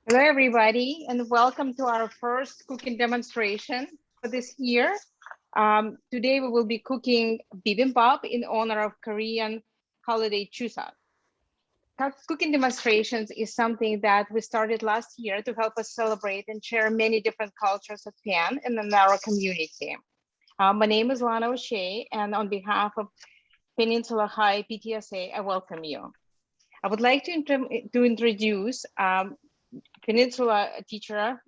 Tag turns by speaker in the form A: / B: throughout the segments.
A: Hello, everybody, and welcome to our first cooking demonstration for this year. Today, we will be cooking bibimbap in honor of Korean holiday Chuseok. Cooking demonstrations is something that we started last year to help us celebrate and share many different cultures of Pan and in our community. My name is Lana O'Shea, and on behalf of Peninsula High PTSA, I welcome you. I would like to introduce Peninsula teacher,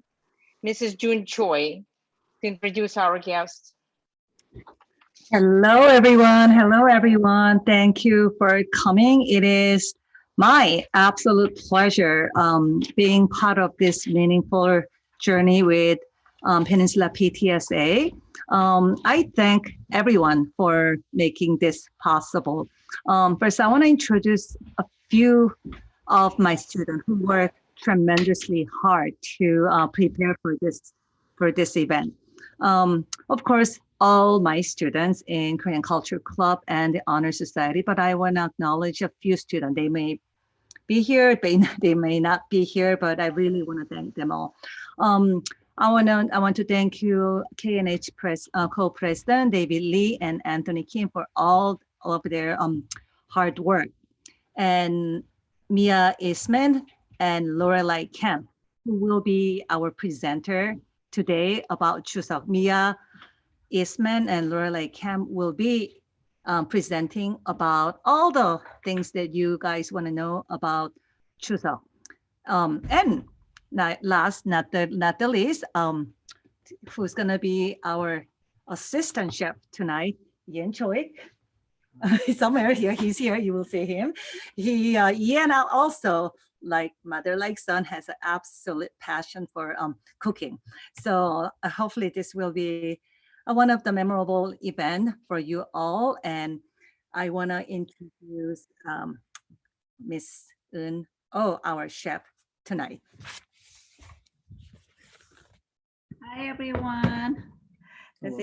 A: Mrs. June Choi, to introduce our guest.
B: Hello, everyone. Hello, everyone. Thank you for coming. It is my absolute pleasure being part of this meaningful journey with Peninsula PTSA. I thank everyone for making this possible. First, I want to introduce a few of my students who work tremendously hard to prepare for this event. Of course, all my students in Korean Culture Club and the Honor Society, but I want to acknowledge a few students. They may be here, they may not be here, but I really want to thank them all. I want to thank you, KNH co-president David Lee and Anthony Kim for all of their hard work, and Mia Eastman and Lorelei Kemp, who will be our presenter today about Chuseok. Mia Eastman and Lorelei Kemp will be presenting about all the things that you guys want to know about Chuseok. And last, not the least, who's going to be our assistant chef tonight, Yen Choi. Somewhere here, he's here, you will see him. Yen also, like mother, like son, has an absolute passion for cooking. So hopefully this will be one of the memorable event for you all. And I want to introduce Miss Eun, our chef tonight.
C: Hi, everyone. This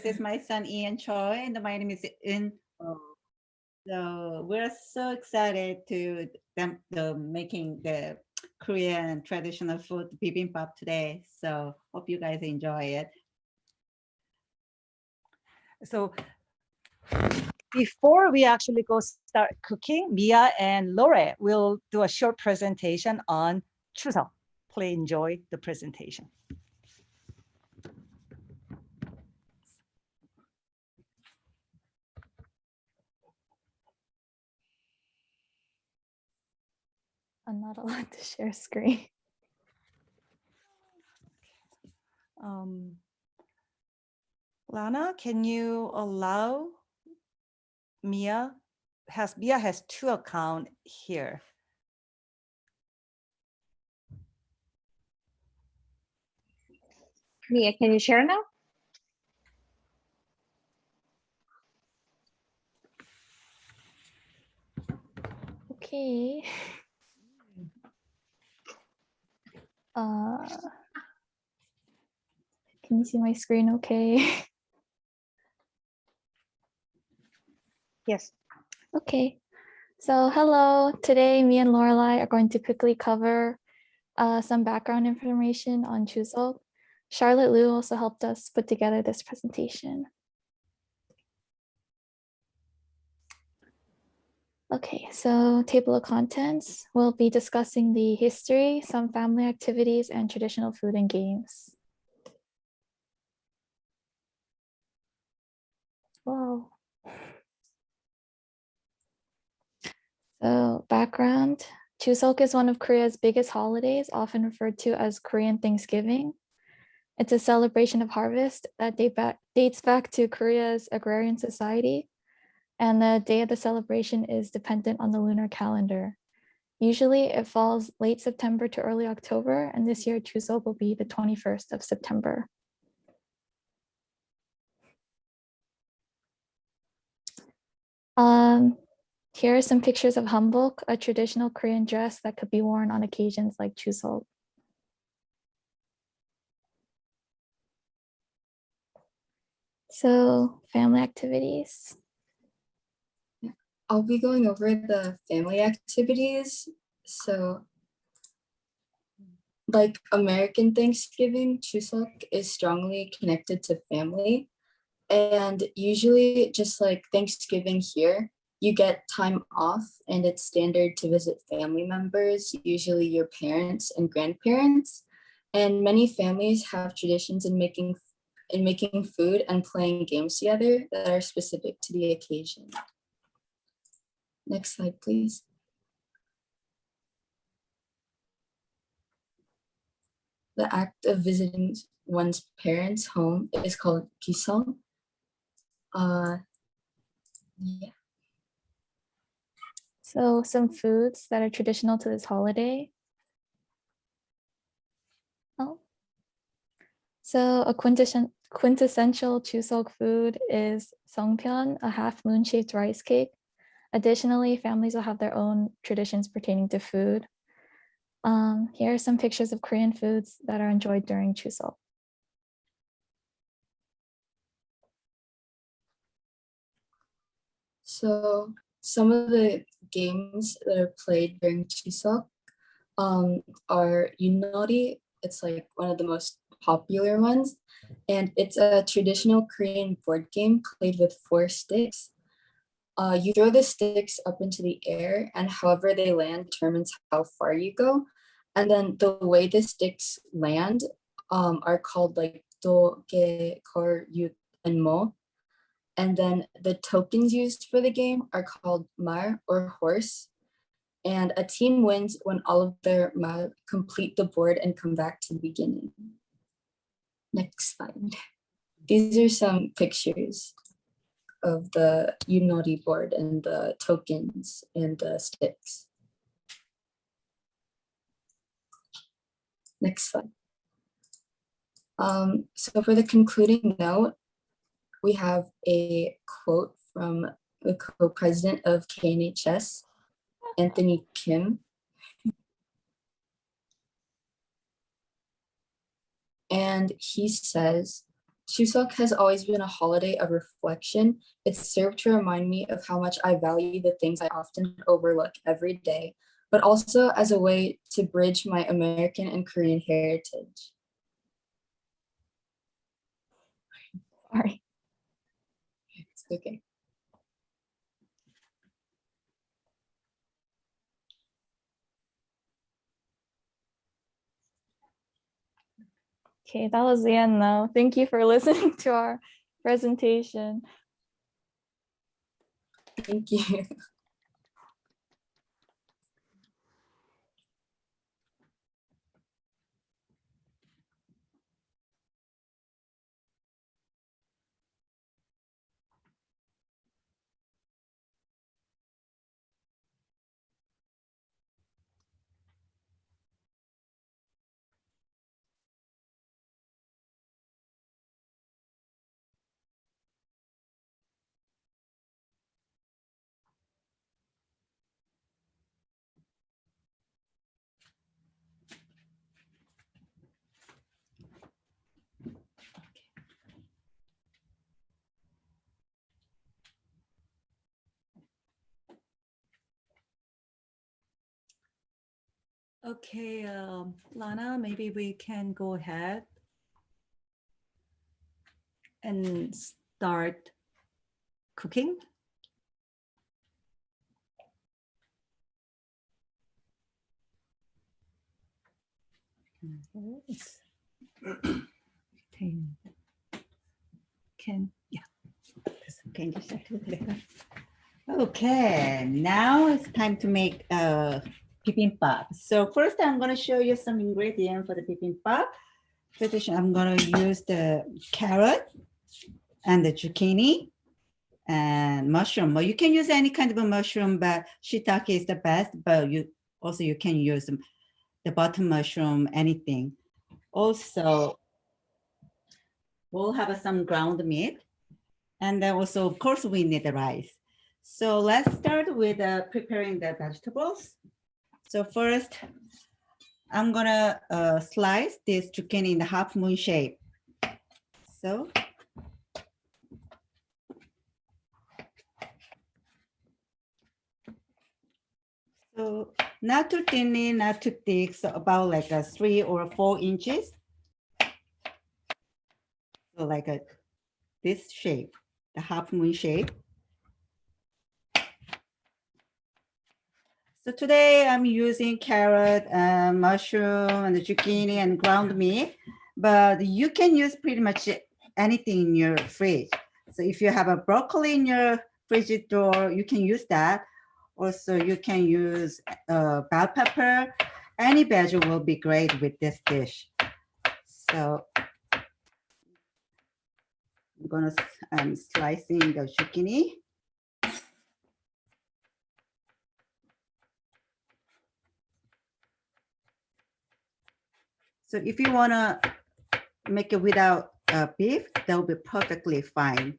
C: is my son, Ian Choi, and my name is Eun. So we're so excited to making the Korean traditional food bibimbap today. So hope you guys enjoy it.
B: So before we actually go start cooking, Mia and Lore will do a short presentation on Chuseok. Please enjoy the presentation.
D: I'm not allowed to share screen.
B: Lana, can you allow Mia? Mia has two accounts here.
A: Mia, can you share now?
D: Okay. Can you see my screen okay?
A: Yes.
D: Okay. So hello, today me and Lorelei are going to quickly cover some background information on Chuseok. Charlotte Liu also helped us put together this presentation. Okay, so table of contents, we'll be discussing the history, some family activities, and traditional food and games. Wow. So background, Chuseok is one of Korea's biggest holidays, often referred to as Korean Thanksgiving. It's a celebration of harvest that dates back to Korea's agrarian society. And the day of the celebration is dependent on the lunar calendar. Usually it falls late September to early October, and this year Chuseok will be the 21st of September. Here are some pictures of hanbok, a traditional Korean dress that could be worn on occasions like Chuseok. So family activities.
E: I'll be going over the family activities. So Like American Thanksgiving, Chuseok is strongly connected to family. And usually, just like Thanksgiving here, you get time off and it's standard to visit family members, usually your parents and grandparents. And many families have traditions in making food and playing games together that are specific to the occasion. Next slide, please. The act of visiting one's parents' home is called gisong. Yeah.
D: So some foods that are traditional to this holiday. Oh. So a quintessential Chuseok food is songpyeon, a half moon-shaped rice cake. Additionally, families will have their own traditions pertaining to food. Here are some pictures of Korean foods that are enjoyed during Chuseok.
E: So some of the games that are played during Chuseok are Yunori. It's like one of the most popular ones. And it's a traditional Korean board game played with 4 sticks. You throw the sticks up into the air, and however they land determines how far you go. And then the way the sticks land are called like do, ge, kor, yut, and mo. And then the tokens used for the game are called mar or horse. And a team wins when all of their mar complete the board and come back to the beginning. Next slide. These are some pictures of the Yunori board and the tokens and the sticks. Next slide. So for the concluding note, we have a quote from the co-president of KNHS, Anthony Kim. And he says, Chuseok has always been a holiday of reflection. It's served to remind me of how much I value the things I often overlook every day, but also as a way to bridge my American and Korean heritage.
D: Sorry.
E: It's okay.
D: Okay, that was the end though. Thank you for listening to our presentation.
E: Thank you.
C: Okay, Lana, maybe we can go ahead and start cooking. Can you start with that? Okay, now it's time to make bibimbap. So first I'm going to show you some ingredients for the bibimbap. Tradition, I'm going to use the carrot and the zucchini and mushroom. Well, you can use any kind of a mushroom, but shiitake is the best, but you can use the button mushroom, anything. Also, we'll have some ground meat. And then also, of course, we need the rice. So let's start with preparing the vegetables. So first, I'm gonna slice this zucchini in the half moon shape. So Not too thinly, not too thick, so about like a 3 or 4 inches. So like this shape, the half moon shape. So today I'm using carrot, mushroom, and the zucchini and ground meat, but you can use pretty much anything in your fridge. So if you have a broccoli in your fridge drawer, you can use that. Also, you can use bell pepper. Any veg will be great with this dish. So I'm gonna slicing the zucchini. So if you wanna make it without beef, that will be perfectly fine.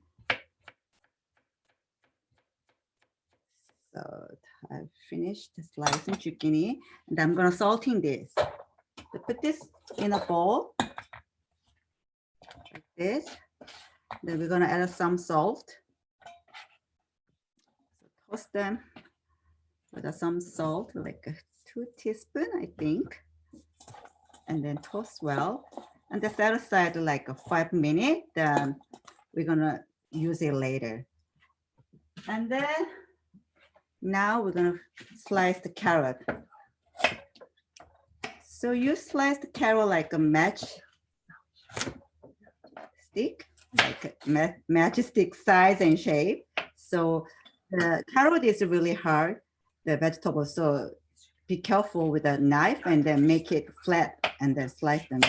C: So I finished slicing zucchini, and I'm gonna salting this. So put this in a bowl like this. Then we're gonna add some salt. So toast them with some salt, like 2 teaspoons, I think. And then toast well. And then set aside like 5 minutes. Then we're gonna use it later. And then now we're gonna slice the carrot. So you slice the carrot like a match stick, like a matchstick size and shape. So the carrot is really hard, the vegetable. So be careful with a knife and then make it flat and then slice them.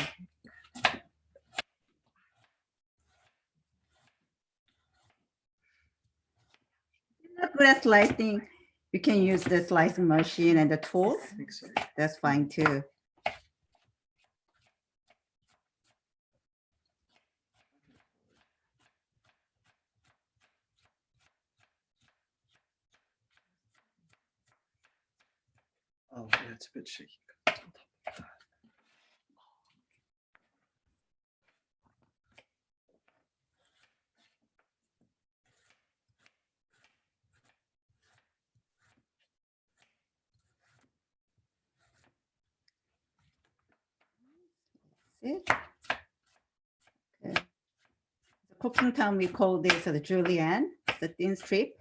C: Not good at slicing, you can use the slicing machine and the tools. That's fine too.
F: Oh, yeah, it's a bit shaky.
C: See? Okay. The cooking time, we call this the julienne, the thin strip.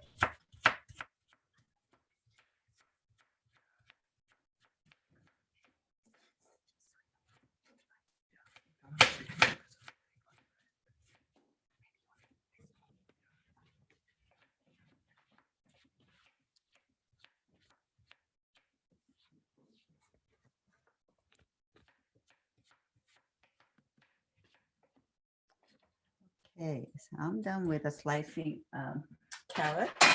C: Okay, so I'm done with the slicing carrot. So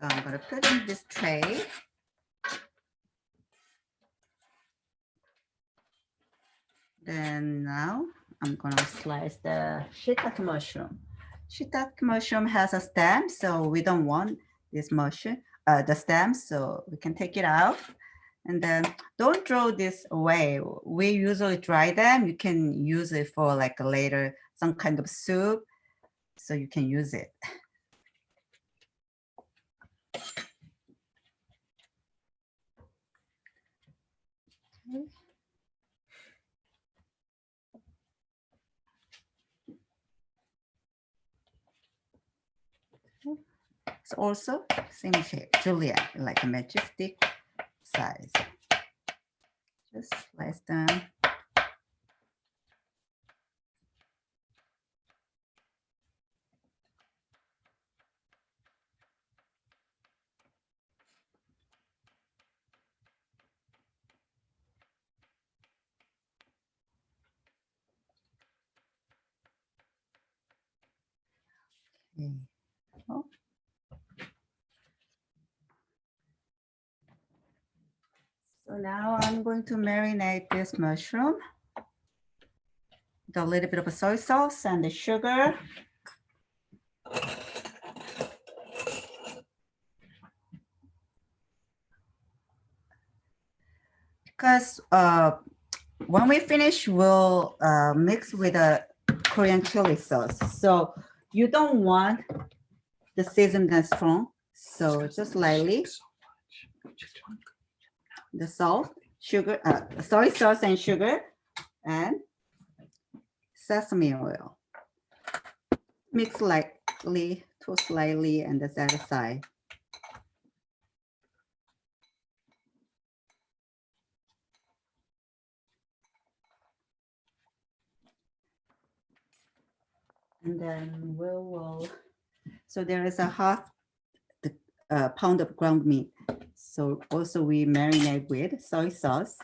C: I'm gonna put in this tray. Then now I'm gonna slice the shiitake mushroom. Shiitake mushroom has a stem, so we don't want this mushroom, the stem, so we can take it out. And then don't throw this away. We usually dry them. You can use it for like later, some kind of soup, so you can use it. Okay. It's also same shape, julienne, like a matchstick size. Just slice them. Okay. Oh. So now I'm going to marinate this mushroom with a little bit of a soy sauce and the sugar. Because when we finish, we'll mix with a Korean chili sauce. So you don't want the season that strong. So just lightly. the salt, sugar, soy sauce and sugar, and sesame oil. Mix lightly, toast lightly, and set aside. And then we will, so there is a half pound of ground meat. So also we marinate with soy sauce.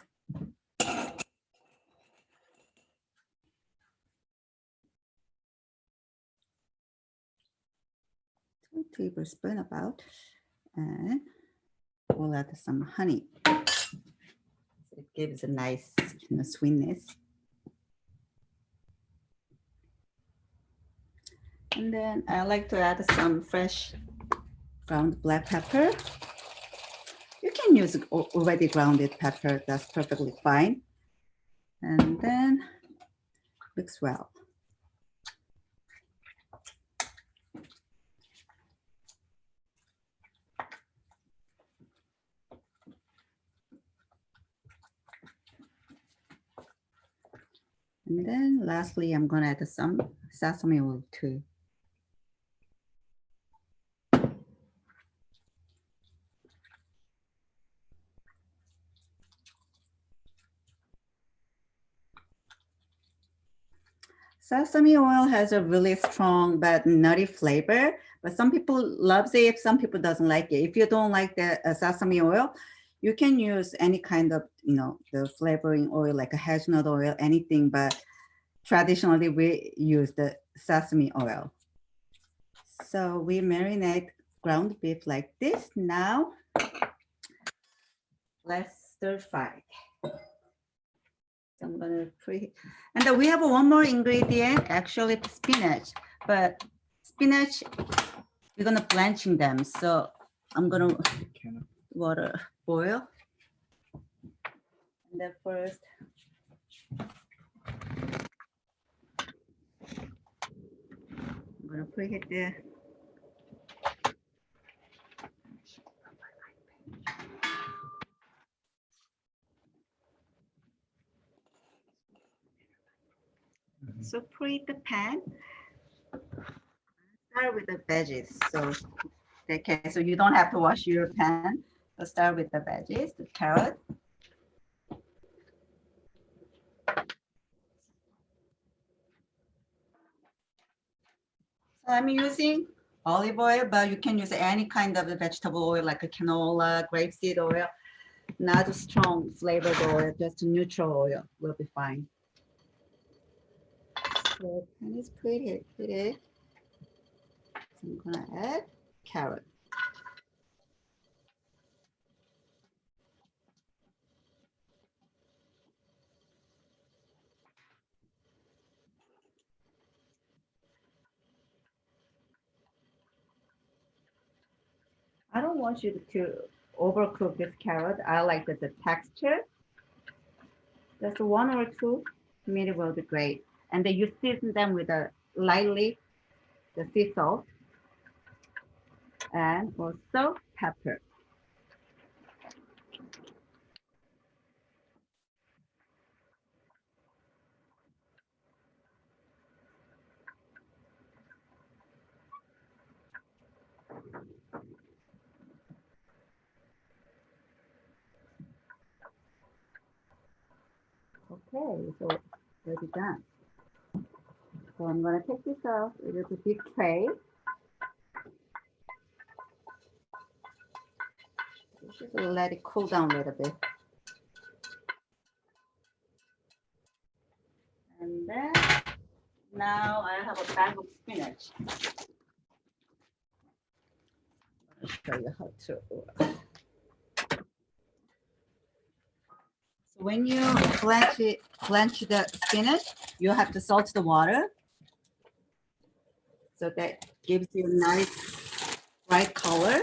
C: 2 tablespoons about, and we'll add some honey. So it gives a nice sweetness. And then I like to add some fresh ground black pepper. You can use already grounded pepper, that's perfectly fine. And then mix well. And then lastly, I'm gonna add some sesame oil too. Sesame oil has a really strong but nutty flavor, but some people loves it, some people doesn't like it. If you don't like the sesame oil, you can use any kind of, the flavoring oil like a hazelnut oil, anything, but traditionally we use the sesame oil. So we marinate ground beef like this. Now let's stir fry. I'm gonna and then we have one more ingredient, actually spinach, but spinach, we're gonna blanching them. So I'm gonna water boil. And then first, I'm gonna preheat the So preheat the pan. Start with the veggies. So okay, so you don't have to wash your pan. So start with the veggies, the carrot. So I'm using olive oil, but you can use any kind of vegetable oil like a canola, grapeseed oil. Not a strong flavored oil, just a neutral oil will be fine. So pan is pretty. So I'm gonna add carrot. I don't want you to overcook this carrot. I like the texture. Just 1 or 2 minutes will be great. And then you season them with a lightly the sea salt and also pepper. Okay, so ready done. So I'm gonna take this off. It is a big tray. Just let it cool down a little bit. And then now I have a bag of spinach. I'll show you how to. So when you blanch the spinach, you have to salt the water. So that gives you a nice bright color.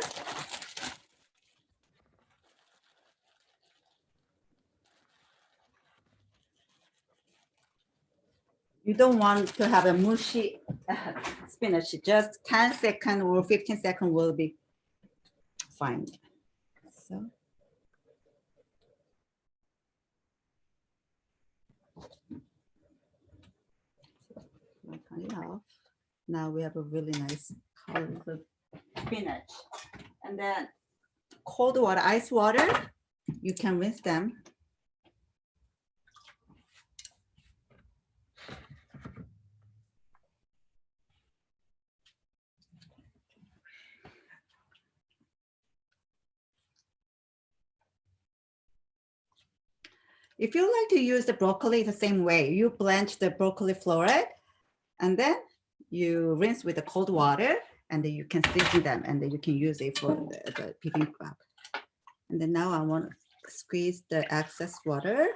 C: You don't want to have a mushy spinach, just 10 seconds or 15 seconds will be fine. So Now we have a really nice colorful spinach. And then cold water, ice water, you can rinse them. If you like to use the broccoli the same way, you blanch the broccoli florette and then you rinse with the cold water and then you can season them and then you can use it for the bibimbap. And then now I want to squeeze the excess water.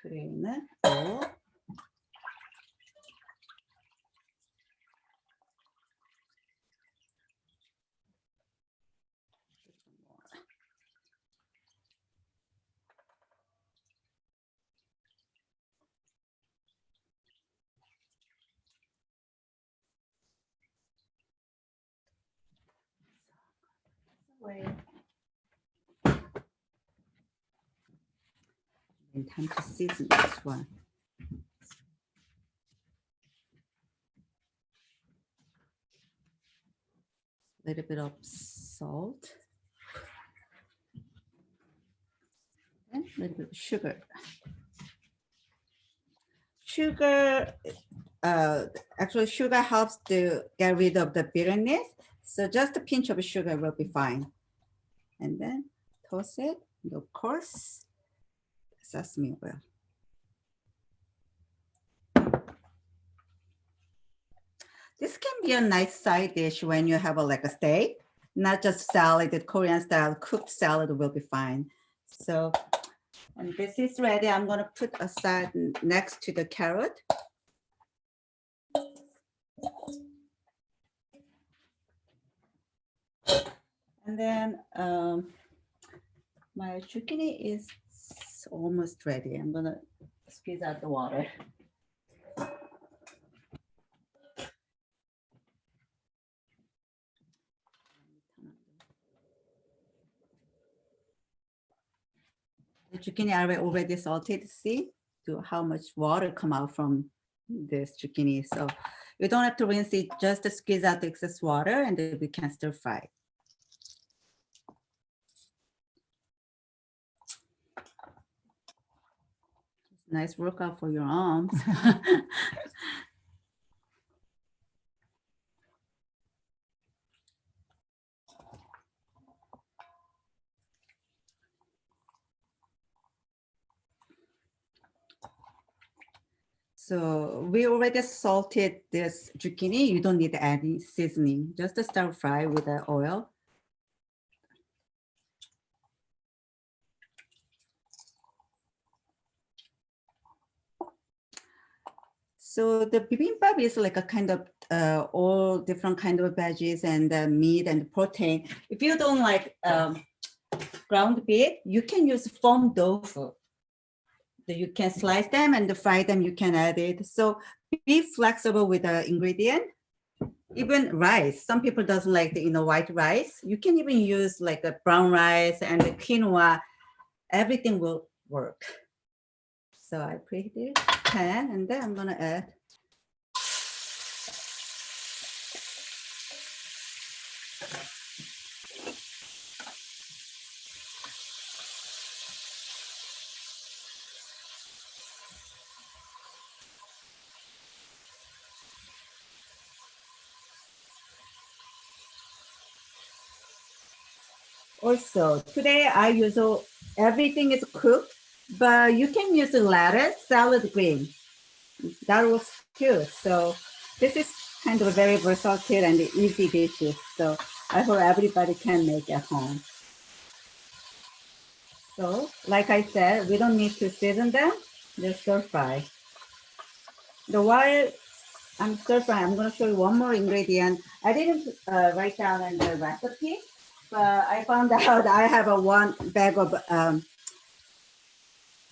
C: Put it in the bowl. Wait. And time to season this one. A little bit of salt. And a little bit of sugar. Sugar, actually sugar helps to get rid of the bitterness. So just a pinch of sugar will be fine. And then toss it, and of course, sesame oil. This can be a nice side dish when you have like a steak, not just salad, the Korean style cooked salad will be fine. So, and this is ready. I'm gonna put aside next to the carrot. And then my zucchini is almost ready. I'm gonna squeeze out the water. The zucchini are already salted. See how much water come out from this zucchini. So you don't have to rinse it, just squeeze out the excess water and then we can stir fry. Nice workout for your arms. So we already salted this zucchini. You don't need any seasoning, just a stir fry with the oil. So the bibimbap is like a kind of all different kind of veggies and meat and protein. If you don't like ground beef, you can use foam tofu. You can slice them and fry them, you can add it. So be flexible with the ingredient. Even rice, some people doesn't like the white rice. You can even use like a brown rice and the quinoa. Everything will work. So I preheat the pan and then I'm gonna add also, today I use everything is cooked, but you can use the lettuce, salad green. That works too. So this is kind of a very versatile and easy dishes. So I hope everybody can make at home. So like I said, we don't need to season them, just stir fry. While I'm stir fry, I'm gonna show you one more ingredient. I didn't write down in the recipe, but I found out I have a one bag of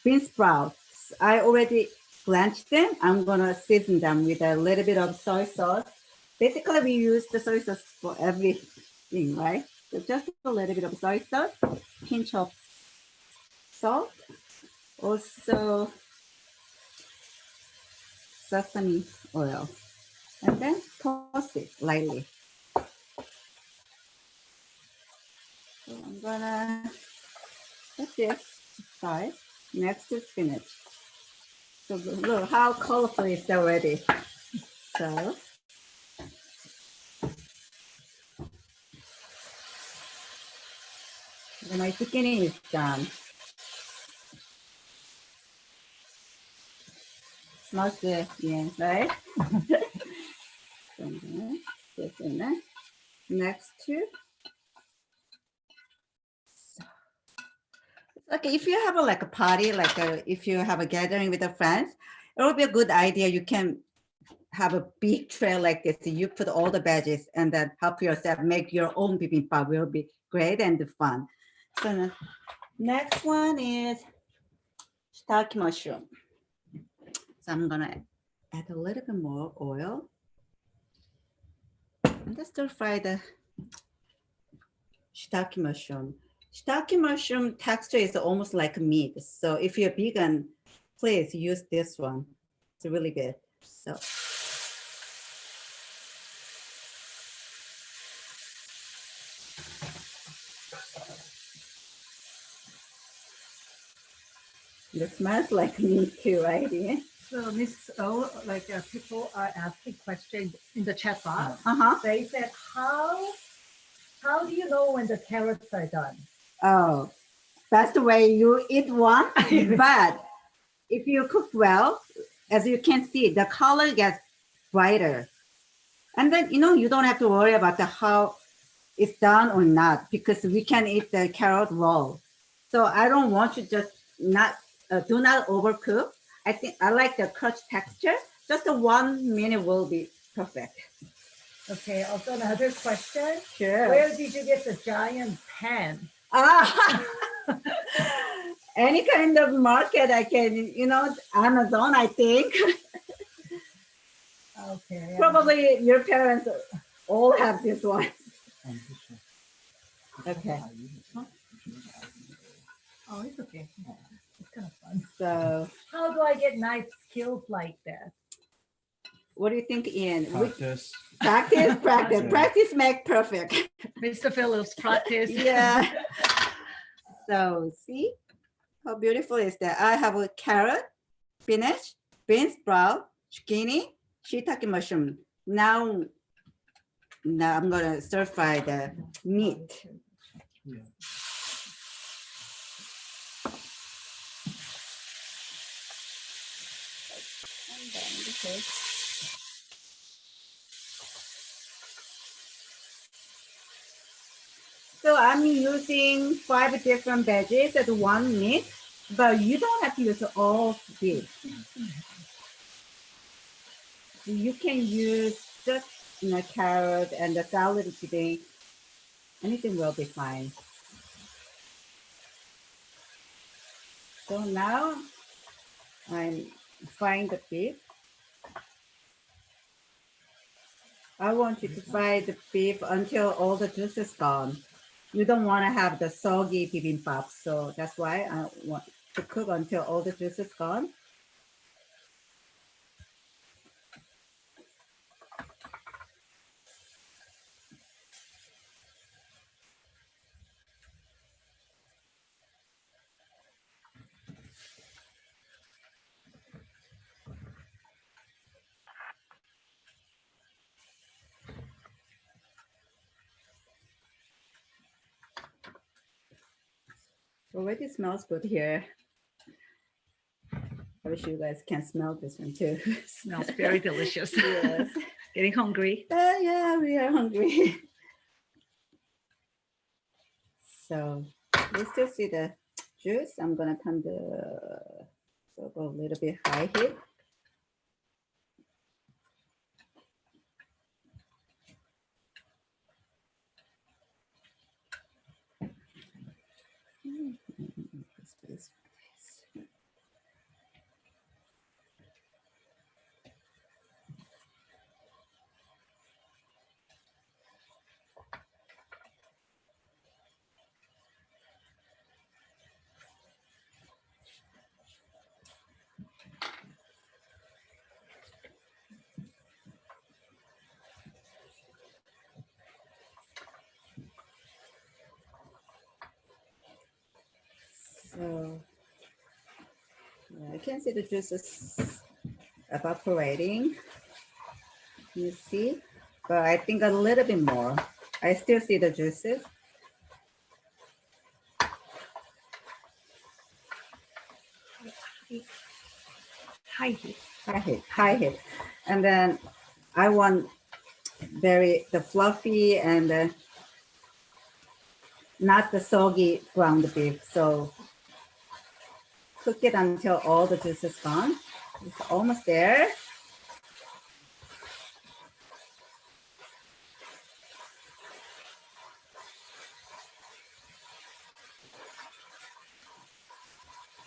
C: bean sprouts. I already blanched them. I'm gonna season them with a little bit of soy sauce. Basically, we use the soy sauce for everything, right? So just a little bit of soy sauce, pinch of salt, also sesame oil, and then toast it lightly. So I'm gonna put this aside next to spinach. So look how colorful it's already. So my zucchini is done. Smells good, yeah, right? So I'm gonna put this in there. Next to. Okay, if you have like a party, if you have a gathering with the friends, it would be a good idea. You can have a big tray like this. You put all the veggies and then help yourself make your own bibimbap. Will be great and fun. So the next one is shiitake mushroom. So I'm gonna add a little bit more oil and just stir fry the shiitake mushroom. Shiitake mushroom texture is almost like meat. So if you're vegan, please use this one. It's really good. So it smells like meat too, right? Yeah?
B: So Miss O, people are asking questions in the chat box.
C: Uh-huh.
B: They said, how do you know when the carrots are done?
C: Oh, that's the way you eat one. But if you cook well, as you can see, the color gets brighter. And then, you don't have to worry about how it's done or not, because we can eat the carrot raw. So I don't want you just do not overcook. I think I like the crunch texture. Just the 1 minute will be perfect.
B: Okay, also another question.
C: Sure.
B: Where did you get the giant pan?
C: Any kind of market I can, Amazon, I think.
B: Okay.
C: Probably your parents all have this one. Okay.
B: Oh, it's okay. It's kind of fun.
C: So
B: How do I get nice skills like that?
C: what do you think, Ian?
F: Practice.
C: Practice, practice.
F: Yeah.
C: Practice make perfect.
B: Mr. Phillips, practice.
C: Yeah. So see how beautiful is that? I have a carrot, spinach, beans sprout, zucchini, shiitake mushroom. Now I'm gonna stir fry the meat.
F: Yeah.
C: So I'm using 5 different veggies as one meat, but you don't have to use all these. You can use just carrot and the salad today. Anything will be fine. So now I'm frying the beef. I want you to fry the beef until all the juice is gone. You don't want to have the soggy bibimbap, so that's why I want to cook until all the juice is gone. Already smells good here. I wish you guys can smell this one too.
B: Smells very delicious.
C: Yes.
B: Getting hungry.
C: Yeah, we are hungry. So we still see the juice. I'm gonna turn the stove a little bit high heat. So yeah, I can see the juices evaporating. You see, but I think a little bit more. I still see the juices.
B: High heat.
C: High heat. And then I want the fluffy and not the soggy ground beef. So cook it until all the juice is gone. It's almost there.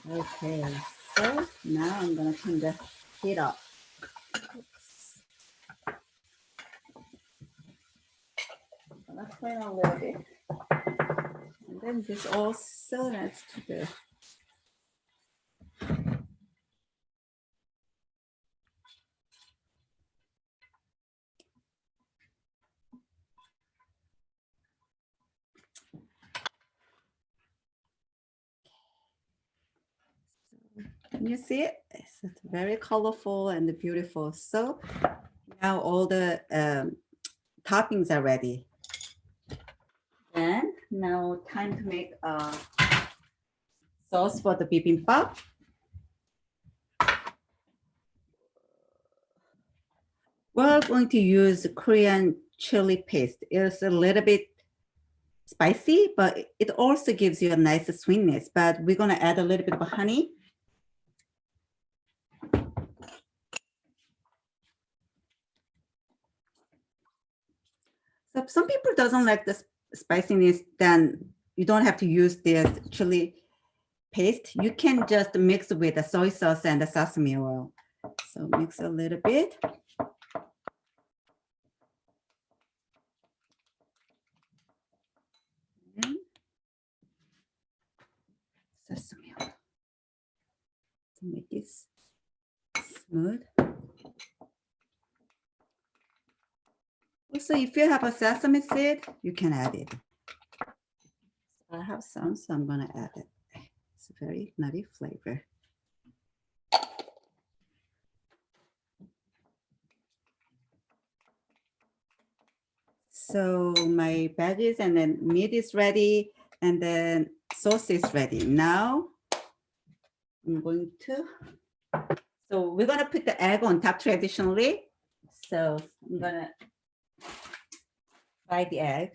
C: Okay, so now I'm gonna turn the heat up. I'm gonna turn a little bit. And then this also adds to the Can you see it? It's very colorful and beautiful. So now all the toppings are ready. And now time to make a sauce for the bibimbap. We're going to use Korean chili paste. It's a little bit spicy, but it also gives you a nice sweetness. But we're going to add a little bit of honey. So some people doesn't like the spiciness, then you don't have to use this chili paste. You can just mix with the soy sauce and the sesame oil. So mix a little bit. And sesame oil to make it smooth. Also, if you have a sesame seed, you can add it. I have some, so I'm gonna add it. It's a very nutty flavor. So my veggies and then meat is ready, and then sauce is ready. Now I'm going to, so we're gonna put the egg on top traditionally. So I'm gonna fry the egg.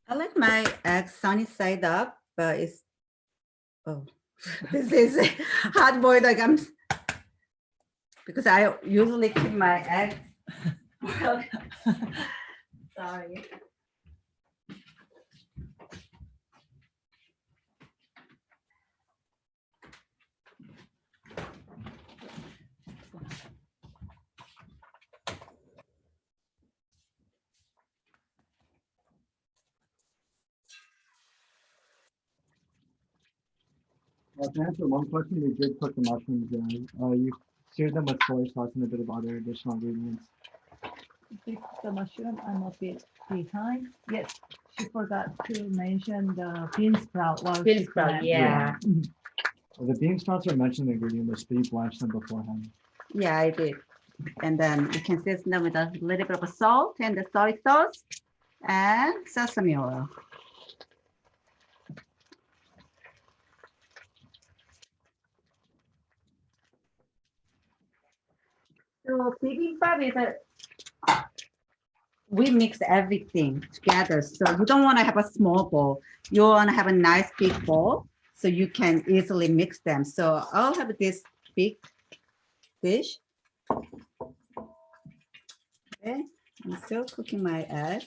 C: I like my egg sunny side up, but it's, oh, this is hard boiled egg. Because I usually keep my eggs. Sorry.
F: To answer one question, you did cook the mushrooms. You seared them with soy sauce and a bit of other additional ingredients.
B: The mushroom, I'm a bit behind. Yes, she forgot to mention the bean sprout.
G: Bean sprout, yeah.
F: Well, the bean sprouts are mentioned in the ingredient list, but you blanched them beforehand.
C: Yeah, I did. And then you can season them with a little bit of salt and the soy sauce and sesame oil. So bibimbap is we mix everything together. So you don't want to have a small bowl. You want to have a nice big bowl so you can easily mix them. So I'll have this big dish. Okay, I'm still cooking my egg.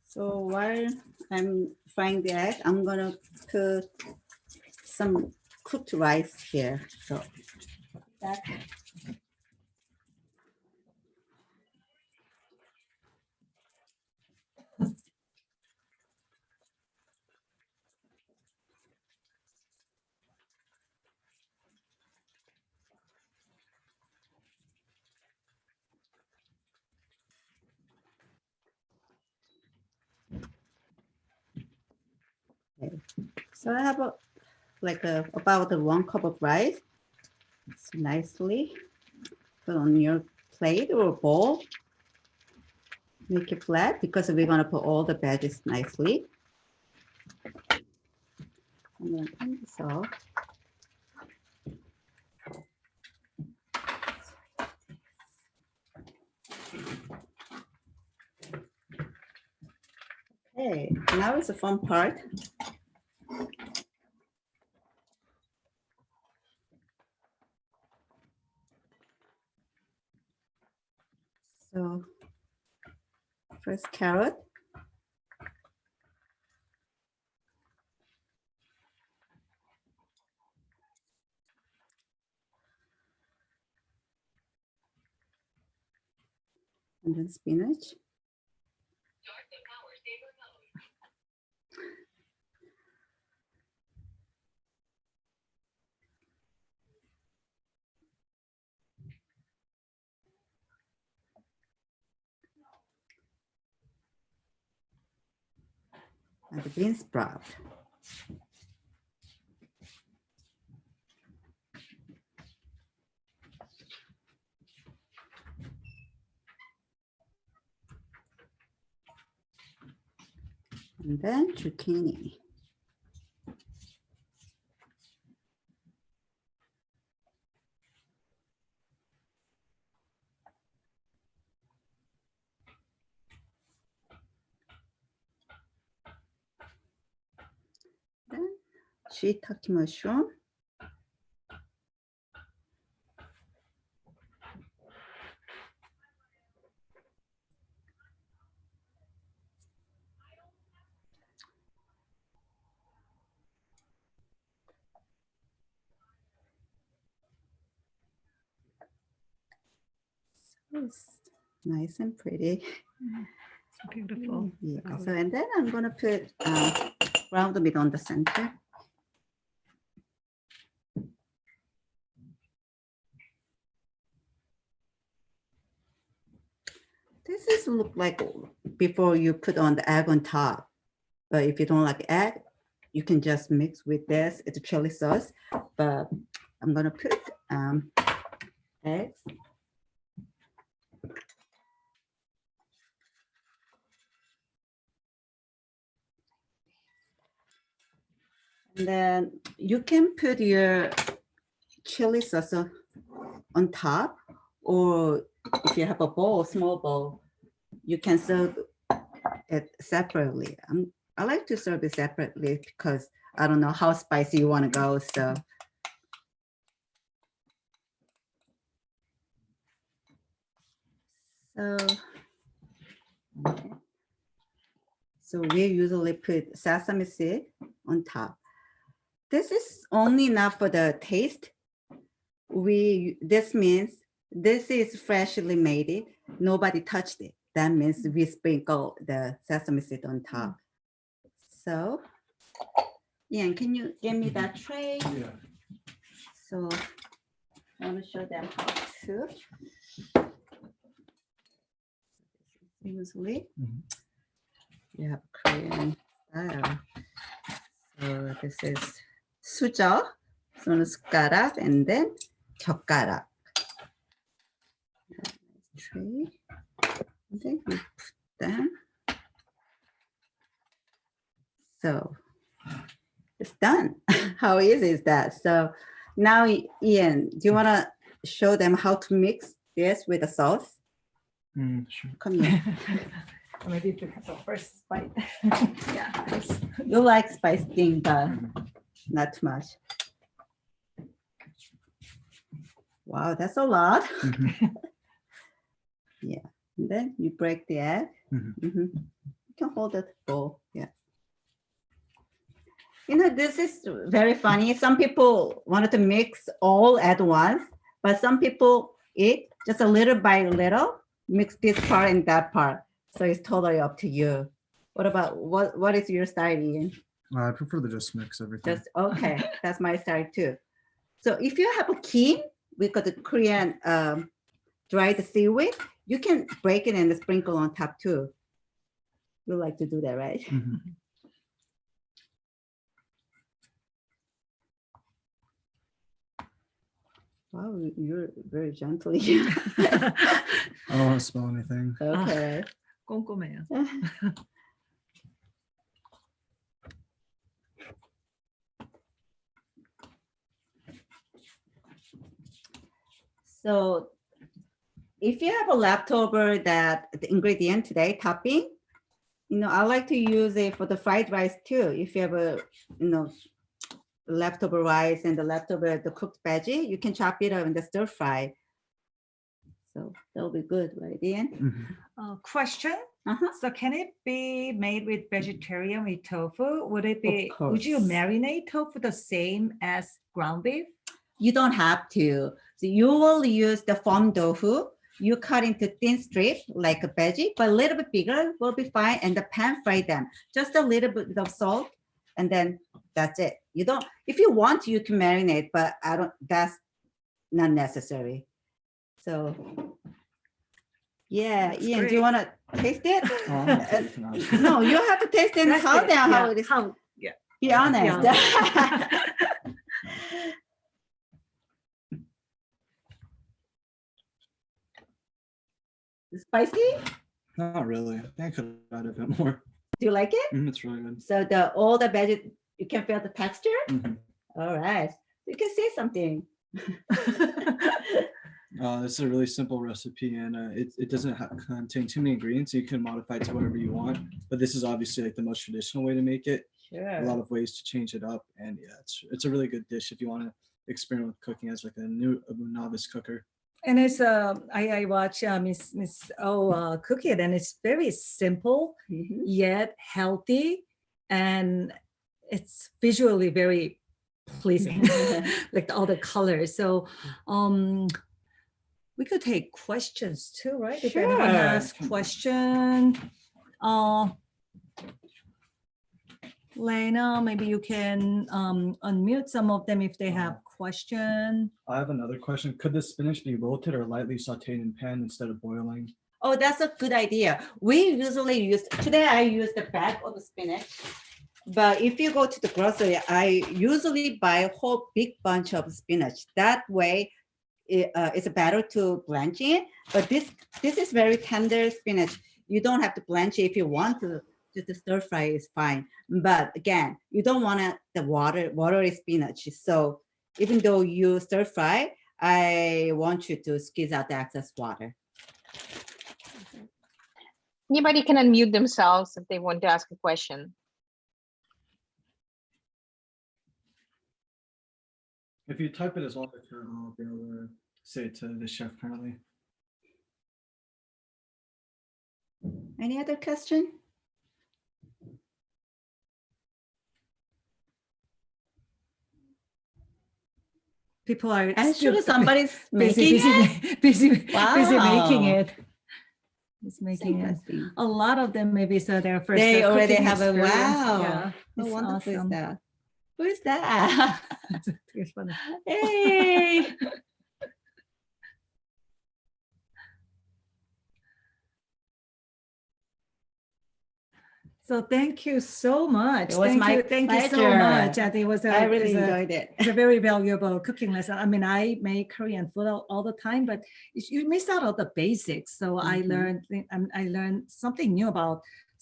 C: So while I'm frying the egg, I'm gonna put some cooked rice here. So that okay. So I have about 1 cup of rice. It's nicely put on your plate or bowl. Make it flat because we're gonna put all the veggies nicely. I'm gonna turn this off. Okay, now is the fun part. So first carrot. And then spinach. And the bean sprout. And then zucchini. Then shiitake mushroom. It's nice and pretty.
B: So beautiful.
C: Yeah. So and then I'm gonna put ground meat on the center. This is look like before you put on the egg on top. But if you don't like egg, you can just mix with this. It's a chili sauce. But I'm gonna put eggs. And then you can put your chili sauce on top, or if you have a bowl, small bowl, you can serve it separately. I like to serve it separately because I don't know how spicy you want to go. So okay. So we usually put sesame seed on top. This is only enough for the taste. This means this is freshly made it. Nobody touched it. That means we sprinkle the sesame seed on top. So, Ian, can you give me that tray?
F: Yeah.
C: So I want to show them how to. Usually, you have Korean style. So this is 수저, so 숟가락, and then 젓가락. Tray. And then you put them. So it's done. How easy is that? So now, Ian, do you want to show them how to mix this with the sauce?
F: Sure.
C: Come here.
B: Maybe if you have the first bite. Yeah.
C: You like spice thing, but not too much. Wow, that's a lot. Yeah. And then you break the egg. You can hold it full. Yeah. You know, this is very funny. Some people wanted to mix all at once, but some people eat just a little by little, mix this part and that part. So it's totally up to you. What is your style, Ian?
F: I prefer to just mix everything.
C: Just okay. That's my style too. So if you have a kim, we got the Korean dried seaweed, you can break it and sprinkle on top too. You like to do that, right? Wow, you're very gentle.
F: I don't want to smell anything.
C: Okay.
B: 꼼꼼해요.
C: So if you have a leftover that the ingredient today, topping, you know, I like to use it for the fried rice too. If you have a, you know, leftover rice and the leftover, the cooked veggie, you can chop it up in the stir fry. So that'll be good, right, Ian?
B: Question.
C: Uh-huh.
B: So can it be made with vegetarian with tofu? Would it be?
C: Of
B: Would you
C: course.
B: marinate tofu the same as ground beef?
C: You don't have to. So you will use the foam tofu. You cut into thin strip like a veggie, but a little bit bigger will be fine. And the pan fry them. Just a little bit of salt, and then that's it. You don't. If you want to, you can marinate, but I don't. That's not necessary. So, yeah,
B: That's
C: Ian, do you
B: great.
C: want to taste it?
F: Oh, I'm not tasting it.
C: No, you have to taste it and how it is.
B: How?
C: Be honest. Spicy?
F: Not really. I think I could add a bit more.
C: Do you like it?
F: It's really good.
C: So all the veggie, you can feel the texture?
F: Mhm.
C: All right. You can say something.
F: This is a really simple recipe, and it doesn't contain too many ingredients. So you can modify it to whatever you want. But this is obviously like the most traditional way to make it. A lot of ways to change it up, and yeah, it's a really good dish if you want to experiment with cooking as like a novice cooker.
B: And it's I watch Miss O cook it, and it's very simple
C: Mhm.
B: yet healthy, and it's visually very pleasing, like all the colors. So we could take questions too, right? If anyone
C: Sure.
B: has question, Lena, maybe you can unmute some of them if they have question.
F: I have another question. Could the spinach be wilted or lightly sauteed in pan instead of boiling?
C: Oh, that's a good idea. We usually today I use the back of the spinach. But if you go to the grocery, I usually buy a whole big bunch of spinach. That way, it's better to blanch it. But this is very tender spinach. You don't have to blanch it if you want to. Just the stir fry is fine. But again, you don't want the watery spinach. So even though you stir fry, I want you to squeeze out the excess water.
A: Anybody can unmute themselves if they want to ask a question.
F: If you type it as well, I'll be able to say it to the chef currently.
C: Any other question?
B: People are
C: Actually, somebody's
B: busy,
C: making it.
B: busy making
C: Wow.
B: it. It's making it.
C: Interesting.
B: A lot of them maybe so their first.
C: They already
B: cooking
C: have a
B: experience.
C: wow.
B: Yeah,
C: How
B: it's
C: wonderful
B: awesome.
C: is that? Who is that?
B: It's funny.
C: Hey.
B: So thank you so much.
C: It was
B: Thank you so
C: pleasure.
B: much. I think it was
C: I really enjoyed it.
B: it's a very valuable cooking lesson. I mean, I make Korean food all the time, but you miss out on the basics. So I
C: Mhm.
B: learned something new about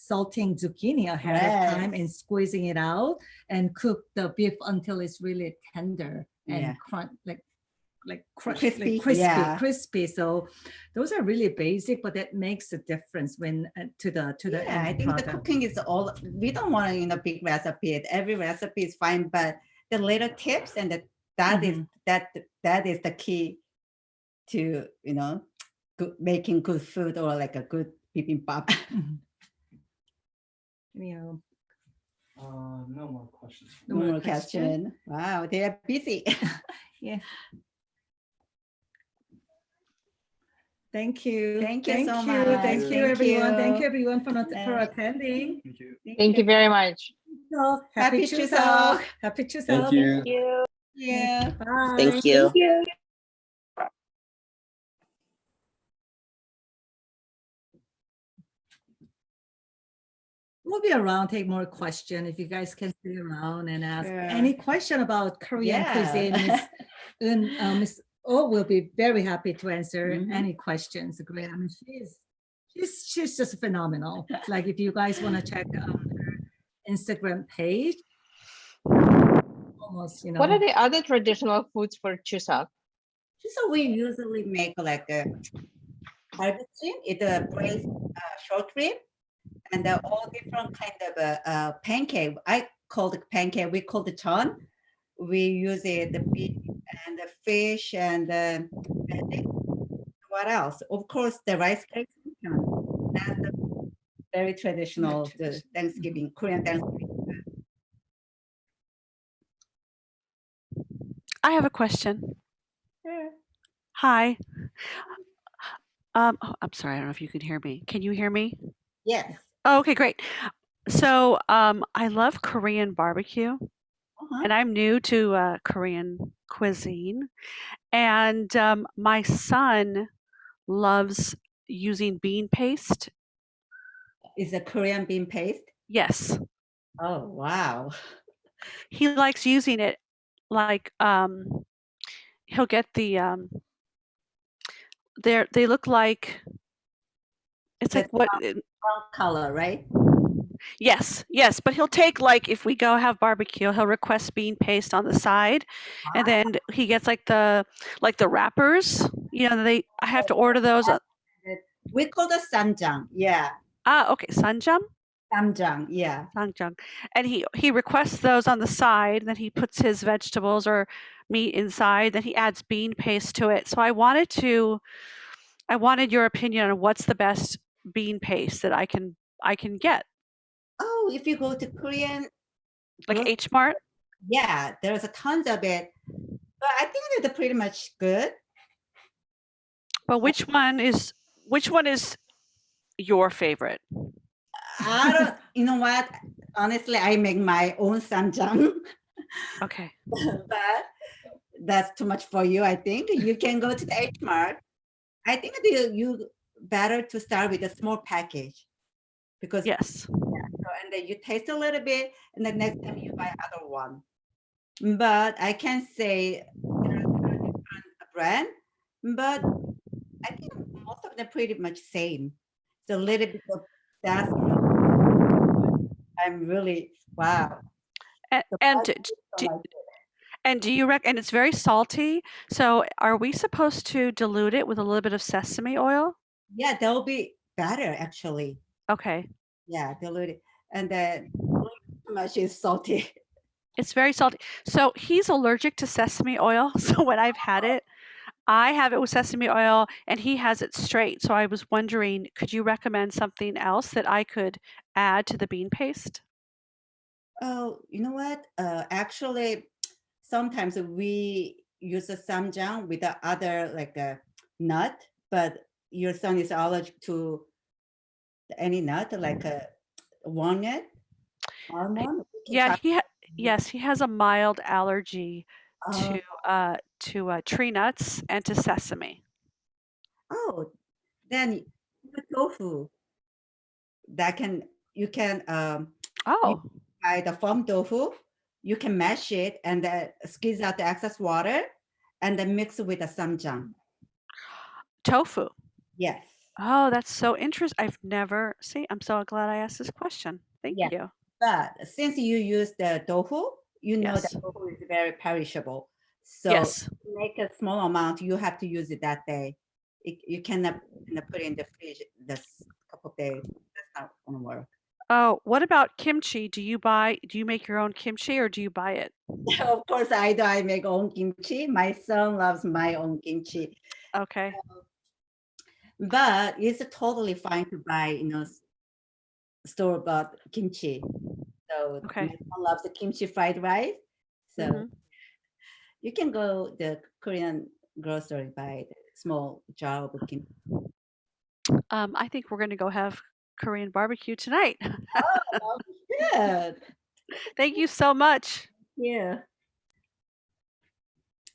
B: salting zucchini ahead of time and
C: Yes.
B: squeezing it out and cook the beef until it's really tender and
C: Yeah.
B: crunch,
C: Crispy,
B: crispy,
C: yeah.
B: crispy. So those are really basic, but that makes a difference when to the
C: Yeah, I
B: end
C: think the
B: product.
C: cooking is all, we don't want a big recipe. Every recipe is fine, but the little tips and that is the key to making good food or like a good bibimbap.
B: Yeah.
F: No more questions.
C: No more question. Wow, they are busy.
B: Yeah. Thank you.
C: Thank you so
B: Thank
C: much.
B: you, everyone. Thank you,
C: you.
B: everyone, for
C: And-
B: attending.
F: Thank you.
A: Thank you very much.
B: Happy
C: Happy
B: Chuseok.
C: Chuseok.
B: Happy Chuseok.
F: Thank you.
C: Yeah.
B: Bye.
G: Thank you.
B: We'll be around, take more question if you guys can stay around and ask
C: Sure.
B: any question about Korean
C: Yeah.
B: cuisine. Miss O will be very happy to answer
C: Mhm.
B: any questions. Great. I mean, she's just phenomenal. Like if you guys want to check her Instagram page, almost,
A: What are the other traditional foods for Chuseok?
C: So we usually make like a barbecue. It's a braised short rib and all different kind of pancake. I call it pancake. We call it chon. We use it the beef and the fish and what else? Of course, the rice cake. That's the very traditional the Thanksgiving, Korean Thanksgiving.
H: I have a question.
C: Sure.
H: Hi. I'm sorry, I don't know if you can hear me. Can you hear me?
C: Yes.
H: Oh, okay, great. So, I love Korean barbecue,
C: Uh-huh.
H: and I'm new to Korean cuisine. And my son loves using bean paste.
C: Is a Korean bean paste?
H: Yes,
C: Oh, wow.
H: he likes using it. Like, he'll get they look like it's
C: The
H: like what?
C: brown color, right?
H: Yes, but he'll take like if we go have barbecue, he'll request bean paste on the side, and then he gets like the wrappers. I have to order those.
C: We call the samjang. Yeah.
H: Okay, sanjam,
C: Samjang. Yeah.
H: sanjang, and he requests those on the side. Then he puts his vegetables or meat inside. Then he adds bean paste to it. So I wanted your opinion on what's the best bean paste that I can get,
C: Oh, if you go to Korean,
H: like
C: grocery-
H: H Mart.
C: yeah, there's a tons of it. But I think they're pretty much good.
H: But which one is your favorite?
C: I don't, you know what? Honestly, I make my own samjang,
H: Okay.
C: but that's too much for you. I think you can go to the H Mart. I think you better to start with a small package because
H: Yes.
C: and then you taste a little bit, and the next time you buy other one. But I can say there's a different brand, but I think most of them pretty much same. It's a little bit of that's I'm really wow.
H: And
C: The
H: and
C: price
H: d-
C: is so
H: d-
C: like
H: and do you and it's very salty. So are we supposed to dilute it with a little bit of sesame oil?
C: yeah, they'll be better actually.
H: Okay.
C: Yeah, diluted, and then too much is salty.
H: It's very salty. So he's allergic to sesame oil. So when I've had it, I have it with sesame oil and he has it straight. So I was wondering, could you recommend something else that I could add to the bean paste?
C: Oh, you know what? Actually, sometimes we use a samjang with the other like a nut, but your son is allergic to any nut, like a walnut, almond. We can
H: Yeah,
C: try-
H: yes, he has a mild allergy
C: Uh,
H: to tree nuts and to sesame.
C: oh, then the tofu that you can
H: Oh,
C: buy the farm tofu. You can mash it and squeeze out the excess water, and then mix it with the samjang.
H: tofu.
C: Yes.
H: Oh, that's so interesting. I've never see. I'm so glad I asked this question. Thank
C: Yeah.
H: you.
C: But since you use the tofu, you know that
H: Yes.
C: tofu is very perishable. So
H: Yes.
C: to make a small amount, you have to use it that day. You cannot put it in the fridge this couple of days. That's not gonna work.
H: Oh, what about kimchi? Do you make your own kimchi or do you buy it?
C: Of course, I do. I make own kimchi. My son loves my own kimchi,
H: Okay.
C: but it's totally fine to buy, store-bought kimchi. So
H: Okay.
C: my son loves the kimchi fried rice. So
H: Mhm.
C: you can go the Korean grocery buy the small jar of kimchi.
H: I think we're gonna go have Korean barbecue tonight.
C: Oh, good.
H: Thank you so much.
C: Yeah.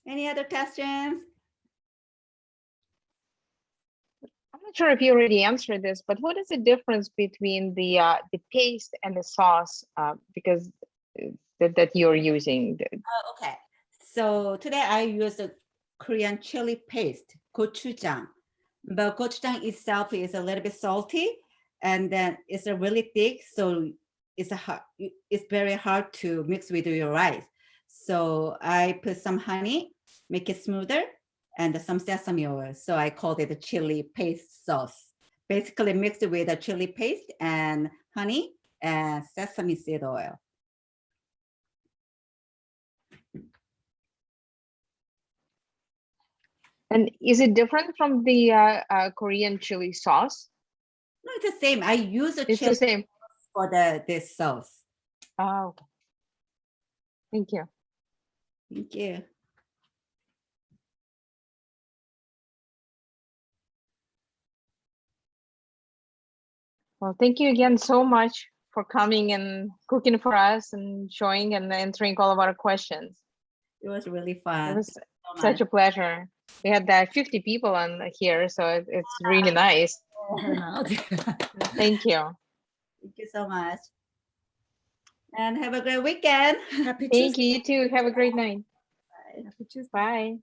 C: Any other questions?
A: I'm not sure if you already answered this, but what is the difference between the paste and the sauce? Because that you're using.
C: Oh, okay. So today I use the Korean chili paste, gochujang. But gochujang itself is a little bit salty, and then it's a really thick, so it's very hard to mix with your rice. So I put some honey, make it smoother, and some sesame oil. So I called it a chili paste sauce. Basically mixed with a chili paste and honey and sesame seed oil.
A: And is it different from the Korean chili sauce?
C: No, it's the same. I use a
A: It's
C: chili
A: the same.
C: for this sauce.
A: Oh, okay. Thank you.
C: Thank you.
A: Well, thank you again so much for coming and cooking for us and showing and answering all of our questions.
C: It was really
A: It
C: fun.
A: was
C: Thank you so
A: such
C: much.
A: a pleasure. We had 50 people on here, so it's really nice. Thank you.
C: Thank you so much. And have a great weekend.
B: Happy
A: Thank
B: Tuesday.
A: you. You too. Have a great night.
C: Bye.
B: Happy Tuesday.
A: Bye.